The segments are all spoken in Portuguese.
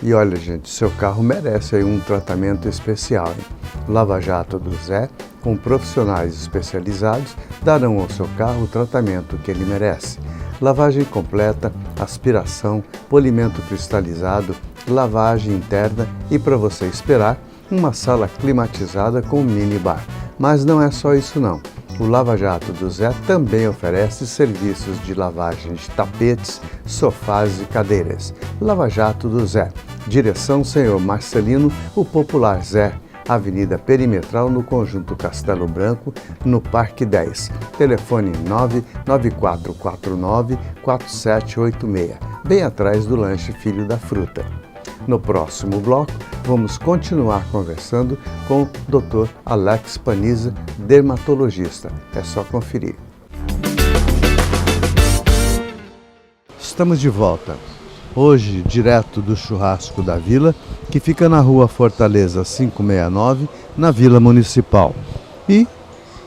E olha, gente, seu carro merece aí um tratamento especial, hein? Lava Jato do Zé, com profissionais especializados, darão ao seu carro o tratamento que ele merece. Lavagem completa, aspiração, polimento cristalizado, lavagem interna e, para você esperar, uma sala climatizada com minibar. Mas não é só isso não. O Lava Jato do Zé também oferece serviços de lavagem de tapetes, sofás e cadeiras. Lava Jato do Zé. Direção Senhor Marcelino, o popular Zé. Avenida Perimetral, no Conjunto Castelo Branco, no Parque 10. Telefone 99449-4786, bem atrás do lanche Filho da Fruta. No próximo bloco, vamos continuar conversando com o Dr. Alex Paniza, dermatologista. É só conferir. Estamos de volta. Hoje, direto do Churrasco da Vila, que fica na Rua Fortaleza 569, na Vila Municipal. E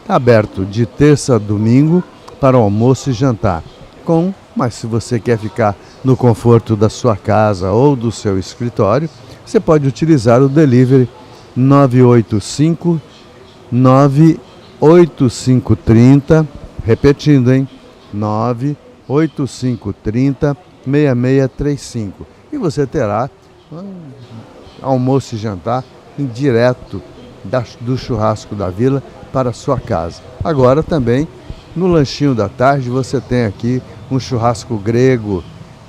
aberto de terça a domingo para almoço e jantar. Mas se você quer ficar no conforto da sua casa ou do seu escritório, você pode utilizar o delivery 985-98530, repetindo, hein? 98530-6635. E você terá almoço e jantar em direto do Churrasco da Vila para a sua casa. Agora também, no lanchinho da tarde, você tem aqui um churrasco grego,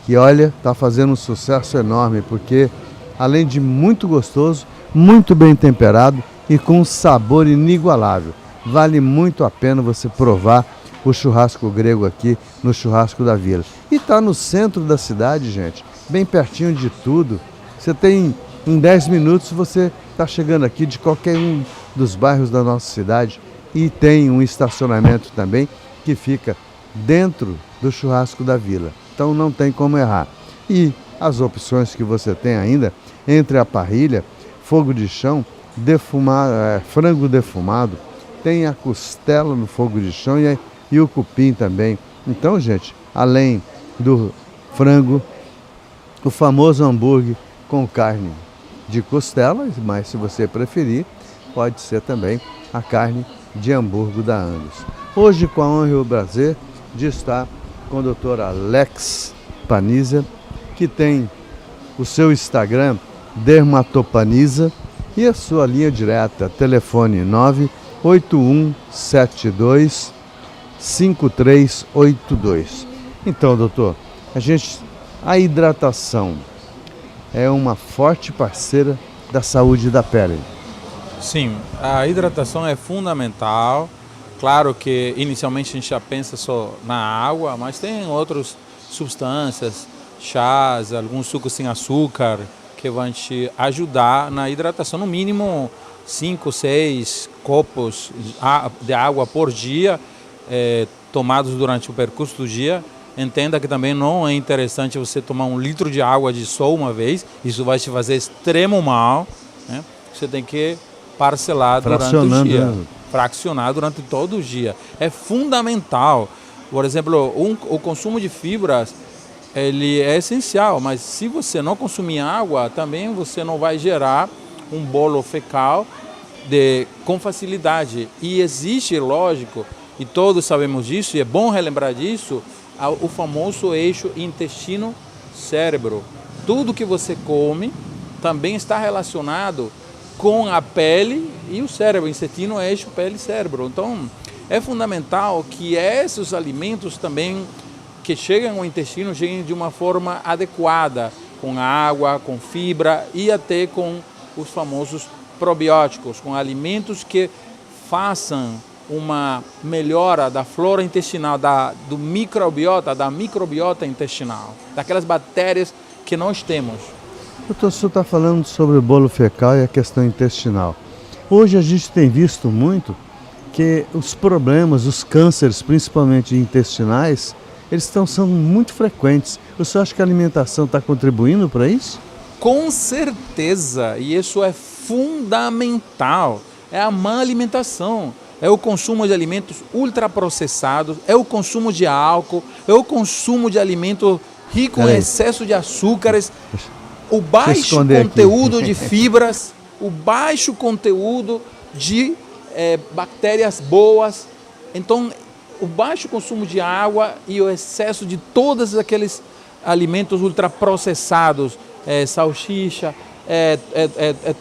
que olha, está fazendo um sucesso enorme, porque além de muito gostoso, muito bem temperado e com um sabor inigualável. Vale muito a pena você provar o churrasco grego aqui no Churrasco da Vila. E está no centro da cidade, gente, bem pertinho de tudo. Você tem, em 10 minutos, você está chegando aqui de qualquer um dos bairros da nossa cidade, e tem um estacionamento também que fica dentro do Churrasco da Vila. Então não tem como errar. E as opções que você tem ainda, entre a parrilha, fogo de chão, frango defumado, tem a costela no fogo de chão e o cupim também. Então, gente, além do frango, o famoso hambúrguer com carne de costela, mas se você preferir, pode ser também a carne de hambúrguer da Angus. Hoje, com a honra e o prazer de estar com o Dr. Alex Paniza, que tem o seu Instagram, Dermatopaniza, e a sua linha direta, telefone 98172-5382. Então, doutor, a hidratação é uma forte parceira da saúde da pele. Sim, a hidratação é fundamental. Claro que inicialmente a gente já pensa só na água, mas tem outras substâncias, chás, alguns sucos sem açúcar, que vão te ajudar na hidratação. No mínimo 5, 6 copos de água por dia, tomados durante o percurso do dia. Entenda que também não é interessante você tomar 1 litro de água de só uma vez, isso vai te fazer extremo mal, né? Você tem que parcelar durante o dia, fraccionar durante todo o dia. É fundamental. Por exemplo, o consumo de fibras, ele é essencial, mas se você não consumir água, também você não vai gerar um bolo fecal com facilidade. E existe, lógico, e todos sabemos disso, e é bom relembrar disso, o famoso eixo intestino-cérebro. Tudo que você come também está relacionado com a pele e o cérebro, intestino, eixo, pele e cérebro. Então, é fundamental que esses alimentos também que chegam ao intestino cheguem de uma forma adequada, com água, com fibra e até com os famosos probióticos, com alimentos que façam uma melhora da flora intestinal, do microbiota, da microbiota intestinal, daquelas bactérias que nós temos. Doutor, o senhor está falando sobre o bolo fecal e a questão intestinal. Hoje a gente tem visto muito que os problemas, os cânceres, principalmente intestinais, eles são muito frequentes. O senhor acha que a alimentação está contribuindo para isso? Com certeza, e isso é fundamental. É a má alimentação, é o consumo de alimentos ultraprocessados, é o consumo de álcool, é o consumo de alimento rico em excesso de açúcares. o baixo esconder conteúdo aqui. de fibras, o baixo conteúdo de bactérias boas. Então, o baixo consumo de água e o excesso de todos aqueles alimentos ultraprocessados, salsicha,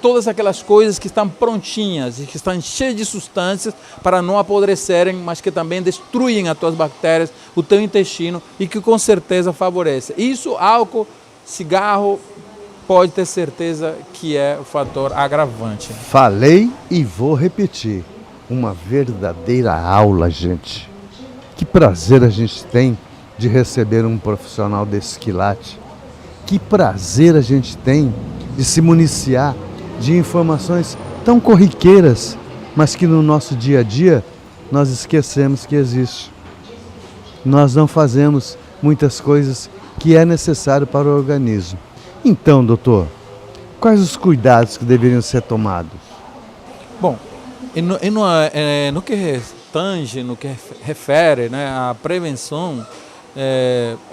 todas aquelas coisas que estão prontinhas e que estão cheias de substâncias para não apodrecerem, mas que também destruem as tuas bactérias, o teu intestino e que com certeza favorece. Isso, álcool, cigarro, pode ter certeza que é o fator agravante. Falei e vou repetir. Uma verdadeira aula, gente. Que prazer a gente tem de receber um profissional desse quilate. Que prazer a gente tem de se municiar de informações tão corriqueiras, mas que no nosso dia a dia nós esquecemos que existe. Nós não fazemos muitas coisas que é necessário para o organismo. Então, doutor, quais os cuidados que deveriam ser tomados? Bom, no que tange, no que refere, né, à prevenção,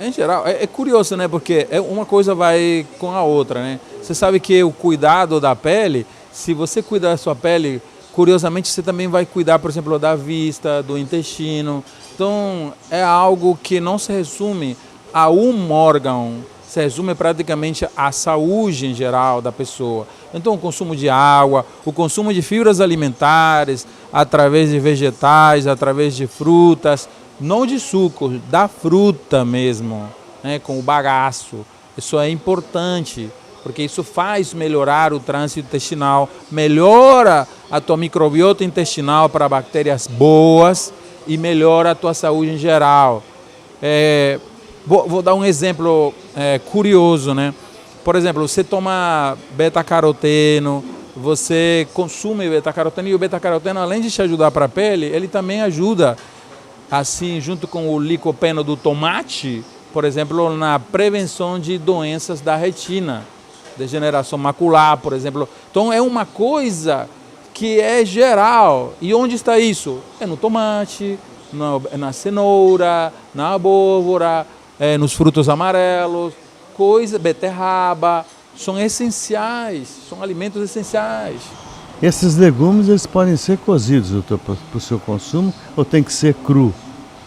em geral, é curioso, né, porque uma coisa vai com a outra, né? Você sabe que o cuidado da pele, se você cuidar da sua pele, curiosamente você também vai cuidar, por exemplo, da vista, do intestino. Então, é algo que não se resume a um órgão, se resume praticamente à saúde em geral da pessoa. Então, o consumo de água, o consumo de fibras alimentares, através de vegetais, através de frutas, não de suco, da fruta mesmo, né, com o bagaço. Isso é importante, porque isso faz melhorar o trânsito intestinal, melhora a tua microbiota intestinal para bactérias boas e melhora a tua saúde em geral. Vou dar um exemplo curioso, né? Por exemplo, você toma beta-caroteno, você consome beta-caroteno e o beta-caroteno, além de te ajudar para a pele, ele também ajuda, assim, junto com o licopeno do tomate, por exemplo, na prevenção de doenças da retina, degeneração macular, por exemplo. Então é uma coisa que é geral. E onde está isso? É no tomate, na cenoura, na abóbora, nos frutos amarelos, beterraba, são essenciais, são alimentos essenciais. Esses legumes, eles podem ser cozidos, doutor, para o seu consumo, ou tem que ser cru?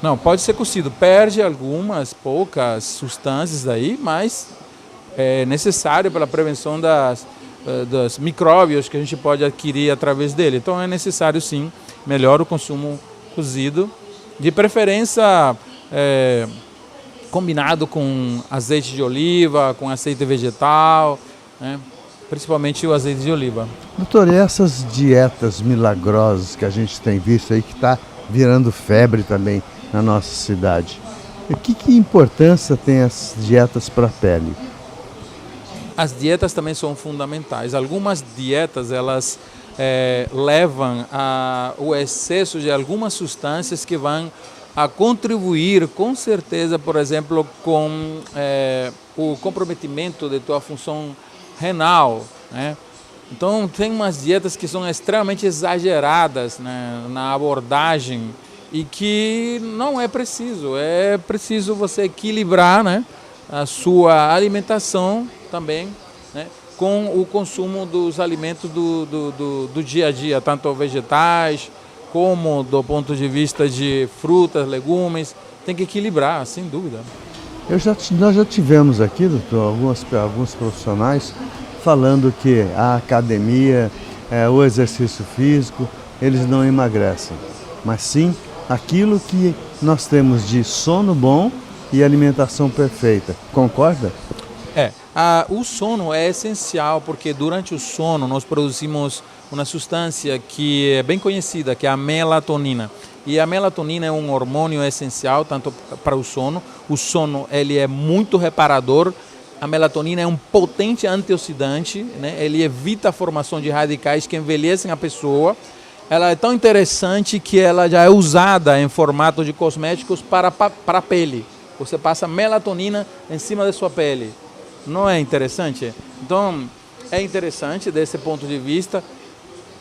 Não, pode ser cozido. Perde algumas poucas substâncias daí, mas é necessário pela prevenção dos micróbios que a gente pode adquirir através dele. Então é necessário sim, melhor o consumo cozido, de preferência combinado com azeite de oliva, com azeite vegetal, né? Principalmente o azeite de oliva. Doutor, e essas dietas milagrosas que a gente tem visto aí, que está virando febre também na nossa cidade, que importância tem as dietas para a pele? As dietas também são fundamentais. Algumas dietas, elas levam ao excesso de algumas substâncias que vão a contribuir, com certeza, por exemplo, com o comprometimento de tua função renal, né? Então, tem umas dietas que são extremamente exageradas, né, na abordagem e que não é preciso. É preciso você equilibrar, né, a sua alimentação também, né, com o consumo dos alimentos do dia a dia, tanto vegetais como do ponto de vista de frutas, legumes. Tem que equilibrar, sem dúvida. Nós já tivemos aqui, doutor, alguns profissionais falando que a academia, o exercício físico, eles não emagrecem, mas sim aquilo que nós temos de sono bom e alimentação perfeita. Concorda? O sono é essencial porque durante o sono nós produzimos uma substância que é bem conhecida, que é a melatonina. E a melatonina é um hormônio essencial tanto para o sono. O sono ele é muito reparador. A melatonina é um potente antioxidante, né? Ele evita a formação de radicais que envelhecem a pessoa. Ela é tão interessante que ela já é usada em formato de cosméticos para a pele. Você passa melatonina em cima da sua pele. Não é interessante? Então, é interessante desse ponto de vista.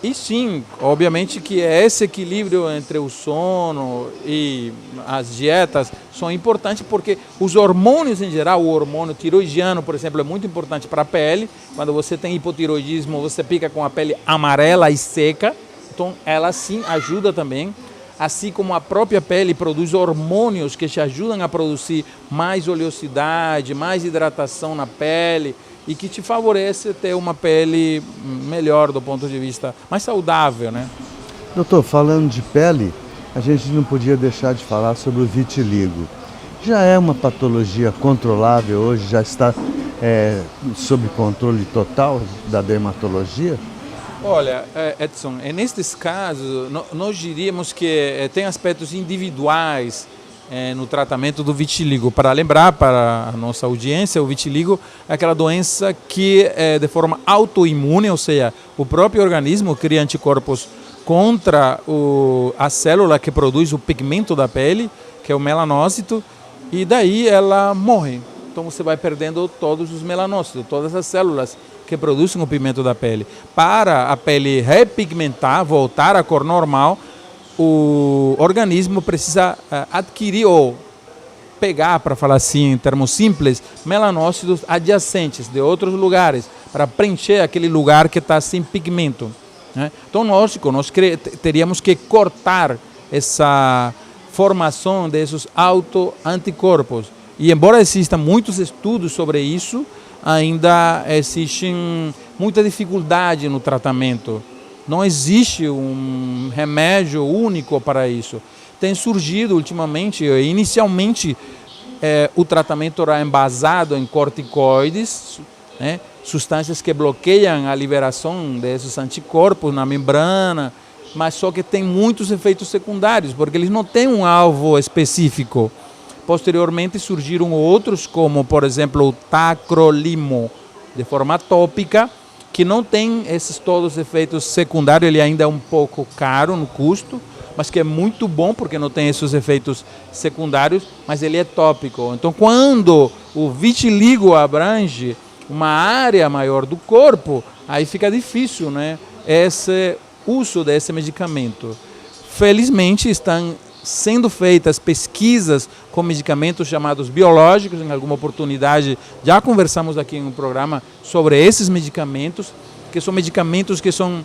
E sim, obviamente que esse equilíbrio entre o sono e as dietas são importantes porque os hormônios em geral, o hormônio tiroidiano, por exemplo, é muito importante para a pele. Quando você tem hipotiroidismo, você fica com a pele amarela e seca, então ela sim ajuda também. Assim como a própria pele produz hormônios que te ajudam a produzir mais oleosidade, mais hidratação na pele, e que te favorece ter uma pele melhor do ponto de vista mais saudável, né? Doutor, falando de pele, a gente não podia deixar de falar sobre o vitiligo. Já é uma patologia controlável hoje, já está sob controle total da dermatologia? Olha, Edson, nestes casos, nós diríamos que tem aspectos individuais no tratamento do vitiligo. Para lembrar para a nossa audiência, o vitiligo é aquela doença que é de forma autoimune, ou seja, o próprio organismo cria anticorpos contra a célula que produz o pigmento da pele, que é o melanócito, e daí ela morre. Então você vai perdendo todos os melanócitos, todas as células que produzem o pigmento da pele. Para a pele repigmentar, voltar à cor normal, o organismo precisa adquirir ou pegar, para falar assim em termos simples, melanócitos adjacentes de outros lugares, para preencher aquele lugar que está sem pigmento, né? Então, lógico, nós teríamos que cortar essa formação desses autoanticorpos. E embora existam muitos estudos sobre isso, ainda existe muita dificuldade no tratamento. Não existe um remédio único para isso. Tem surgido ultimamente, inicialmente, o tratamento era embasado em corticoides, né, substâncias que bloqueiam a liberação desses anticorpos na membrana, mas só que tem muitos efeitos secundários, porque eles não têm um alvo específico. Posteriormente surgiram outros, como por exemplo o tacrolimo, de forma tópica, que não tem esses todos os efeitos secundários. Ele ainda é um pouco caro no custo, mas que é muito bom porque não tem esses efeitos secundários, mas ele é tópico. Então, quando o vitiligo abrange uma área maior do corpo, aí fica difícil, né, esse uso desse medicamento. Felizmente, estão sendo feitas pesquisas com medicamentos chamados biológicos. Em alguma oportunidade já conversamos aqui em um programa sobre esses medicamentos, que são medicamentos que são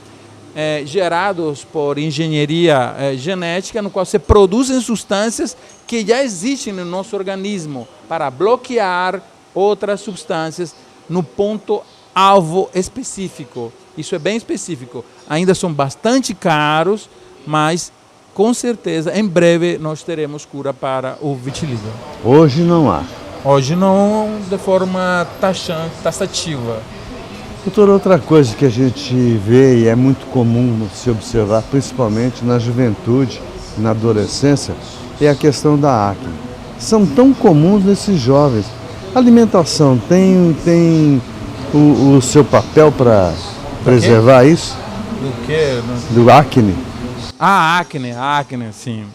gerados por engenharia genética, no qual se produzem substâncias que já existem no nosso organismo para bloquear outras substâncias no ponto alvo específico. Isso é bem específico. Ainda são bastante caros, mas com certeza, em breve, nós teremos cura para o vitiligo. Hoje não há. Hoje não de forma taxativa. Doutor, outra coisa que a gente vê e é muito comum se observar, principalmente na juventude, na adolescência, é a questão da acne. São tão comuns nesses jovens. A alimentação tem o seu papel para preservar isso? Do quê? Do acne? A acne, sim.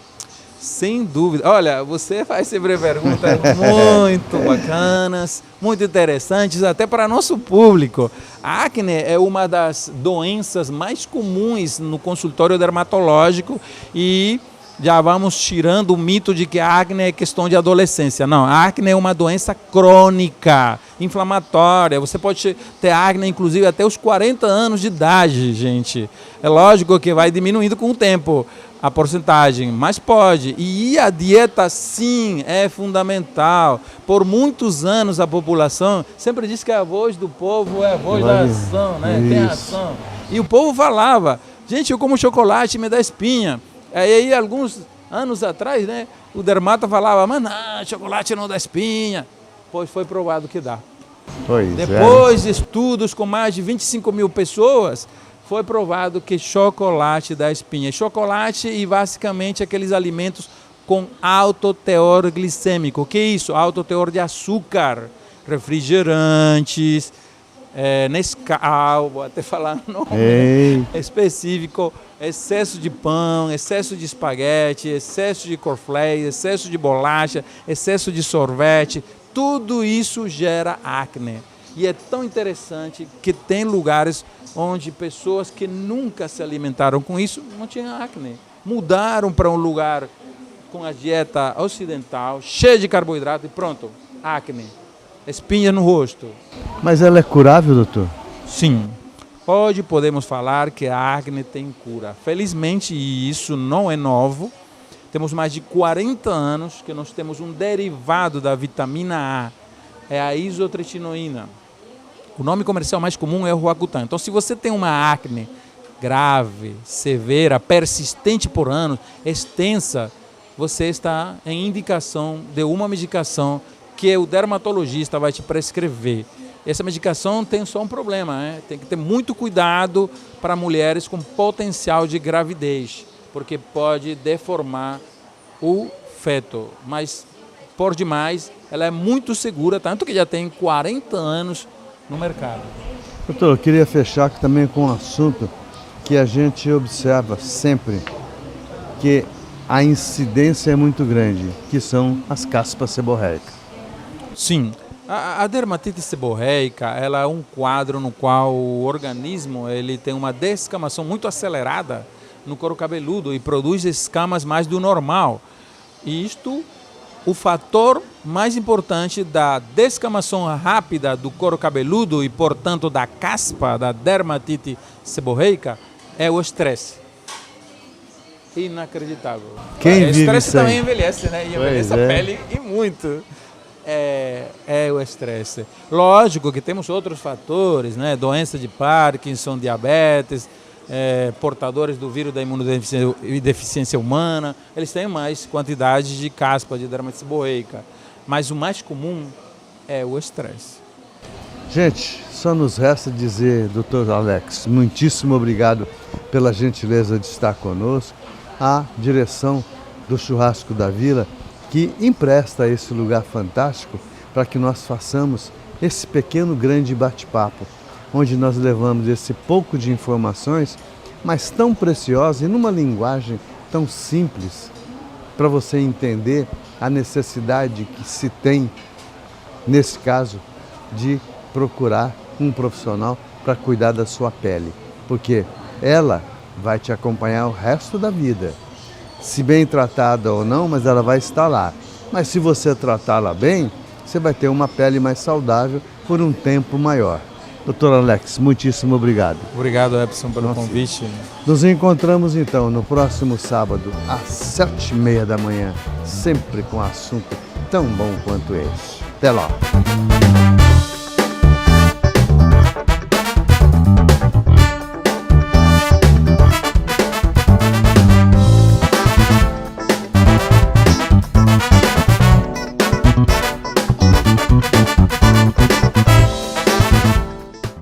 Sem dúvida. Olha, você faz sempre perguntas muito bacanas, muito interessantes, até para nosso público. A acne é uma das doenças mais comuns no consultório dermatológico e já vamos tirando o mito de que a acne é questão de adolescência. Não, a acne é uma doença crônica, inflamatória. Você pode ter acne, inclusive, até os 40 anos de idade, gente. É lógico que vai diminuindo com o tempo a porcentagem, mas pode. E a dieta, sim, é fundamental. Por muitos anos a população sempre diz que a voz do povo é a voz da ação, né? Tem ação. E o povo falava, gente, eu como chocolate, me dá espinha. Aí, alguns anos atrás, né, o dermato falava, mas não, chocolate não dá espinha. Pois foi provado que dá. Depois de estudos com mais de 25 mil pessoas, foi provado que chocolate dá espinha. Chocolate e basicamente aqueles alimentos com alto teor glicêmico. O que é isso? Alto teor de açúcar, refrigerantes, Nescau, vou até falar nome específico, excesso de pão, excesso de espaguete, excesso de cornflakes, excesso de bolacha, excesso de sorvete, tudo isso gera acne. E é tão interessante que tem lugares onde pessoas que nunca se alimentaram com isso não tinham acne. Mudaram para um lugar com a dieta ocidental, cheia de carboidrato e pronto, acne, espinha no rosto. Mas ela é curável, doutor? Sim, hoje podemos falar que a acne tem cura. Felizmente isso não é novo. Temos mais de 40 anos que nós temos um derivado da vitamina A, é a isotretinoína. O nome comercial mais comum é o Roacutan. Então, se você tem uma acne grave, severa, persistente por anos, extensa, você está em indicação de uma medicação que o dermatologista vai te prescrever. Essa medicação tem só um problema, tem que ter muito cuidado para mulheres com potencial de gravidez, porque pode deformar o feto, mas por demais ela é muito segura, tanto que já tem 40 anos no mercado. Doutor, eu queria fechar também com um assunto que a gente observa sempre, que a incidência é muito grande, que são as caspas seborreicas. Sim, a dermatite seborreica, ela é um quadro no qual o organismo ele tem uma descamação muito acelerada no couro cabeludo e produz escamas mais do normal. E isto, o fator mais importante da descamação rápida do couro cabeludo e, portanto, da caspa da dermatite seborreica é o estresse. Inacreditável. Quem o vive estresse sem? também envelhece, né? E envelhece Pois é. a pele e muito. É o estresse. Lógico que temos outros fatores, né? Doença de Parkinson, diabetes, portadores do vírus da imunodeficiência humana, eles têm mais quantidade de caspa de dermatite seborreica. Mas o mais comum é o estresse. Gente, só nos resta dizer, doutor Alex, muitíssimo obrigado pela gentileza de estar conosco, a direção do Churrasco da Vila, que empresta esse lugar fantástico para que nós façamos esse pequeno grande bate-papo, onde nós levamos esse pouco de informações, mas tão preciosas e numa linguagem tão simples, para você entender a necessidade que se tem, nesse caso, de procurar um profissional para cuidar da sua pele, porque ela vai te acompanhar o resto da vida. Se bem tratada ou não, mas ela vai estar lá. Mas se você tratá-la bem, você vai ter uma pele mais saudável por um tempo maior. Doutor Alex, muitíssimo obrigado. Obrigado, Epson, pelo convite. Nos encontramos então no próximo sábado, às 7h30 da manhã, sempre com assunto tão bom quanto este. Até lá!